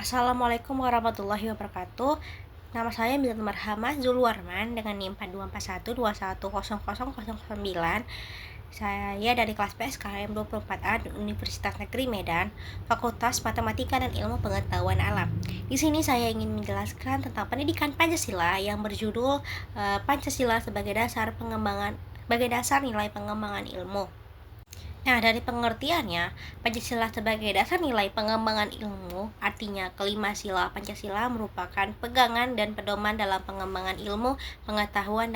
Assalamualaikum warahmatullahi wabarakatuh. Nama saya Mizatul Marhamah Zulwarman dengan NIM 4241210009. Saya dari kelas PSKM 24A Universitas Negeri Medan, Fakultas Matematika dan Ilmu Pengetahuan Alam. Di sini saya ingin menjelaskan tentang pendidikan Pancasila yang berjudul Pancasila sebagai dasar nilai pengembangan ilmu. Nah, dari pengertiannya, Pancasila sebagai dasar nilai pengembangan ilmu, artinya kelima sila Pancasila merupakan pegangan dan pedoman dalam pengembangan ilmu, pengetahuan,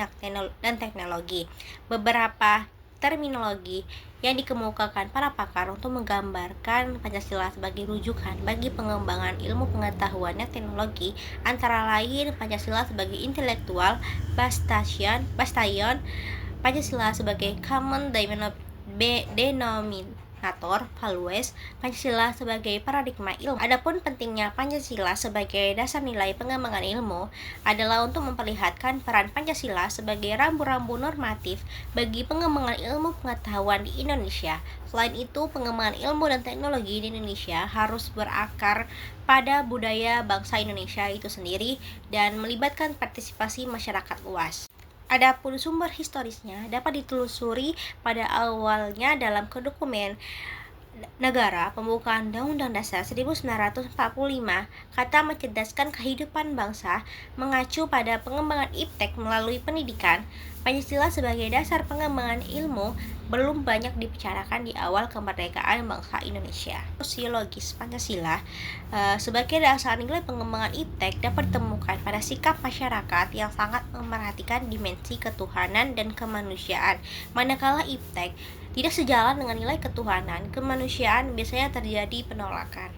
dan teknologi. Beberapa terminologi yang dikemukakan para pakar untuk menggambarkan Pancasila sebagai rujukan bagi pengembangan ilmu pengetahuan dan teknologi antara lain Pancasila sebagai intelektual bastion, Pancasila sebagai common denominator values, Pancasila sebagai paradigma ilmu. Adapun pentingnya Pancasila sebagai dasar nilai pengembangan ilmu adalah untuk memperlihatkan peran Pancasila sebagai rambu-rambu normatif bagi pengembangan ilmu pengetahuan di Indonesia. Selain itu, pengembangan ilmu dan teknologi di Indonesia harus berakar pada budaya bangsa Indonesia itu sendiri dan melibatkan partisipasi masyarakat luas. Adapun sumber historisnya dapat ditelusuri pada awalnya dalam dokumen negara pembukaan Undang-Undang Dasar 1945, kata mencerdaskan kehidupan bangsa mengacu pada pengembangan iptek melalui pendidikan. Pancasila sebagai dasar pengembangan ilmu belum banyak dibicarakan di awal kemerdekaan bangsa Indonesia. Sosiologis Pancasila sebagai dasar nilai pengembangan iptek dapat ditemukan pada sikap masyarakat yang sangat memperhatikan dimensi ketuhanan dan kemanusiaan. Manakala iptek tidak sejalan dengan nilai ketuhanan, kemanusiaan biasanya terjadi penolakan.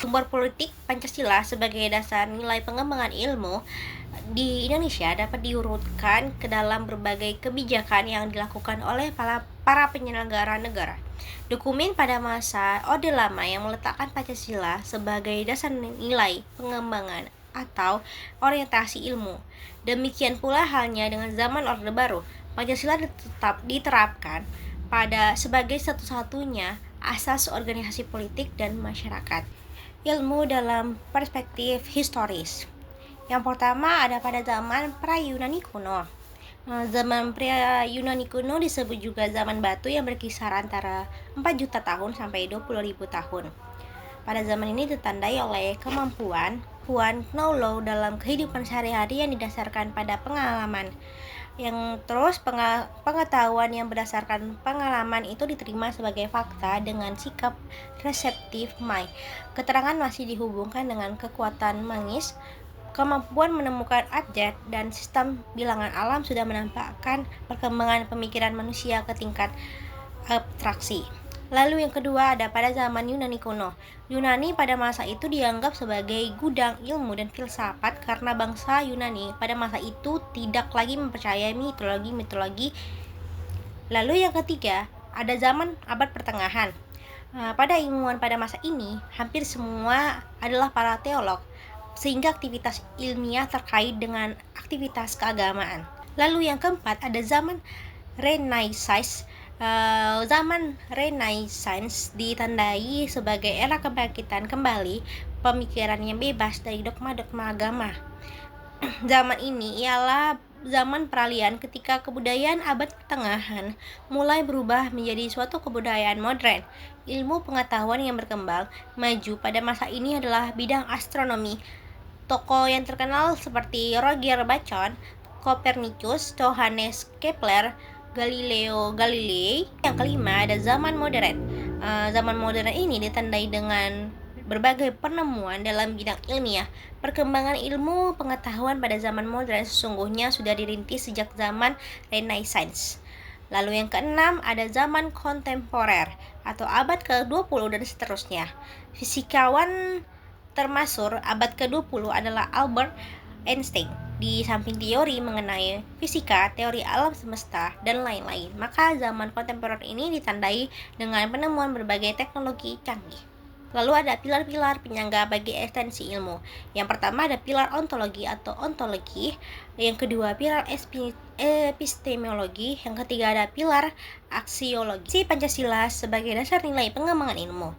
Sumber politik Pancasila sebagai dasar nilai pengembangan ilmu di Indonesia dapat diurutkan ke dalam berbagai kebijakan yang dilakukan oleh para penyelenggara negara. Dokumen pada masa Orde Lama yang meletakkan Pancasila sebagai dasar nilai pengembangan atau orientasi ilmu. Demikian pula halnya dengan zaman Orde Baru, Pancasila tetap diterapkan sebagai satu-satunya asas organisasi politik dan masyarakat. Ilmu dalam perspektif historis. Yang pertama ada pada zaman pra-Yunani kuno. Zaman pra-Yunani kuno disebut juga zaman batu yang berkisar antara 4 juta tahun sampai 20.000 tahun. Pada zaman ini ditandai oleh kemampuan know-how dalam kehidupan sehari-hari yang didasarkan pada pengalaman. Pengetahuan yang berdasarkan pengalaman itu diterima sebagai fakta dengan sikap reseptif mind. Keterangan masih dihubungkan dengan kekuatan magis. Kemampuan menemukan abjad dan sistem bilangan alam sudah menampakkan perkembangan pemikiran manusia ke tingkat abstraksi. Lalu yang kedua ada pada zaman Yunani kuno. Yunani pada masa itu dianggap sebagai gudang ilmu dan filsafat karena bangsa Yunani pada masa itu tidak lagi mempercayai mitologi. Lalu yang ketiga ada zaman abad pertengahan. Pada ilmuwan pada masa ini hampir semua adalah para teolog, sehingga aktivitas ilmiah terkait dengan aktivitas keagamaan. Lalu yang keempat ada zaman Renaissance. Zaman Renaissance ditandai sebagai era kebangkitan kembali pemikiran yang bebas dari dogma-dogma agama. Zaman ini ialah zaman peralihan ketika kebudayaan abad pertengahan mulai berubah menjadi suatu kebudayaan modern. Ilmu pengetahuan yang berkembang maju pada masa ini adalah bidang astronomi. Tokoh yang terkenal seperti Roger Bacon, Copernicus, Johannes Kepler, Galileo Galilei. Yang kelima ada zaman modern. Zaman modern ini ditandai dengan berbagai penemuan dalam bidang ilmiah. Perkembangan ilmu pengetahuan pada zaman modern sesungguhnya sudah dirintis sejak zaman Renaissance. Lalu yang keenam ada zaman kontemporer atau abad ke-20 dan seterusnya. Fisikawan termasuk abad ke-20 adalah Albert Einstein. Di samping teori mengenai fisika, teori alam semesta, dan lain-lain, maka zaman kontemporer ini ditandai dengan penemuan berbagai teknologi canggih. Lalu ada pilar-pilar penyangga bagi ekstensi ilmu. Yang pertama ada pilar ontologi atau ontologi, yang kedua pilar epistemologi, yang ketiga ada pilar aksiologi. Pancasila sebagai dasar nilai pengembangan ilmu.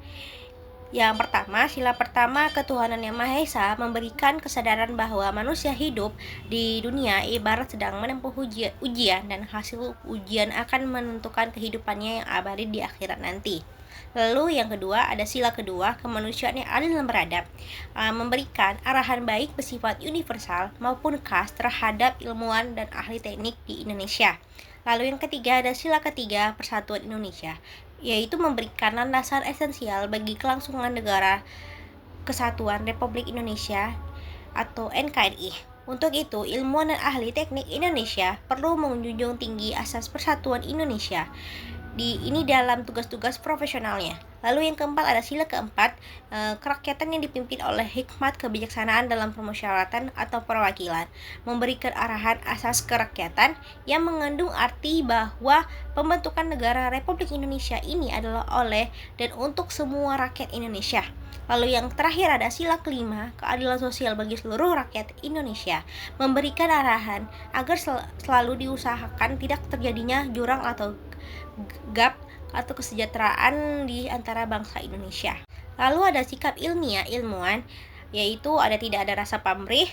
Yang pertama, sila pertama ketuhanan yang Maha Esa memberikan kesadaran bahwa manusia hidup di dunia ibarat sedang menempuh ujian dan hasil ujian akan menentukan kehidupannya yang abadi di akhirat nanti. Lalu yang kedua, ada sila kedua, kemanusiaan yang adil dan beradab, memberikan arahan baik bersifat universal maupun khas terhadap ilmuwan dan ahli teknik di Indonesia. Lalu yang ketiga, ada sila ketiga, persatuan Indonesia, yaitu memberikan landasan esensial bagi kelangsungan negara Kesatuan Republik Indonesia atau NKRI. Untuk itu, ilmuwan dan ahli teknik Indonesia perlu menjunjung tinggi asas persatuan Indonesia ini dalam tugas-tugas profesionalnya. Lalu yang keempat, ada sila keempat, kerakyatan yang dipimpin oleh hikmat kebijaksanaan dalam permusyawaratan atau perwakilan, memberikan arahan asas kerakyatan yang mengandung arti bahwa pembentukan negara Republik Indonesia ini adalah oleh dan untuk semua rakyat Indonesia. Lalu yang terakhir, ada sila kelima, keadilan sosial bagi seluruh rakyat Indonesia, memberikan arahan agar selalu diusahakan tidak terjadinya jurang atau gap atau kesejahteraan di antara bangsa Indonesia. Lalu ada sikap ilmiah ilmuwan, yaitu tidak ada rasa pamrih,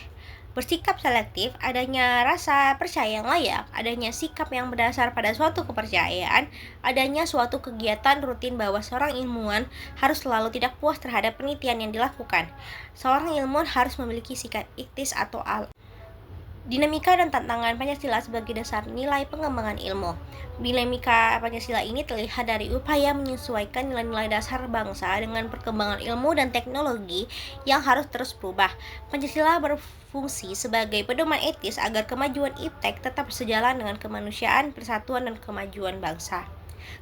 bersikap selektif, adanya rasa percaya yang layak, adanya sikap yang berdasar pada suatu kepercayaan, adanya suatu kegiatan rutin bahwa seorang ilmuwan harus selalu tidak puas terhadap penelitian yang dilakukan. Seorang ilmuwan harus memiliki sikap etis atau dinamika dan tantangan Pancasila sebagai dasar nilai pengembangan ilmu. Dinamika Pancasila ini terlihat dari upaya menyesuaikan nilai-nilai dasar bangsa dengan perkembangan ilmu dan teknologi yang harus terus berubah. Pancasila berfungsi sebagai pedoman etis agar kemajuan iptek tetap sejalan dengan kemanusiaan, persatuan, dan kemajuan bangsa.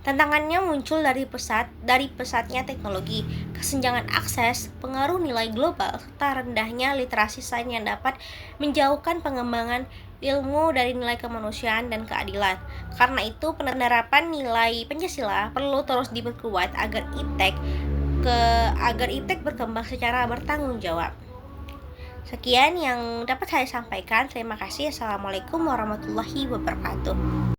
Tantangannya muncul dari pesatnya teknologi, kesenjangan akses, pengaruh nilai global, serta rendahnya literasi sains yang dapat menjauhkan pengembangan ilmu dari nilai kemanusiaan dan keadilan. Karena itu, penerapan nilai Pancasila perlu terus diperkuat agar iptek berkembang secara bertanggung jawab. Sekian yang dapat saya sampaikan. Terima kasih. Assalamualaikum warahmatullahi wabarakatuh.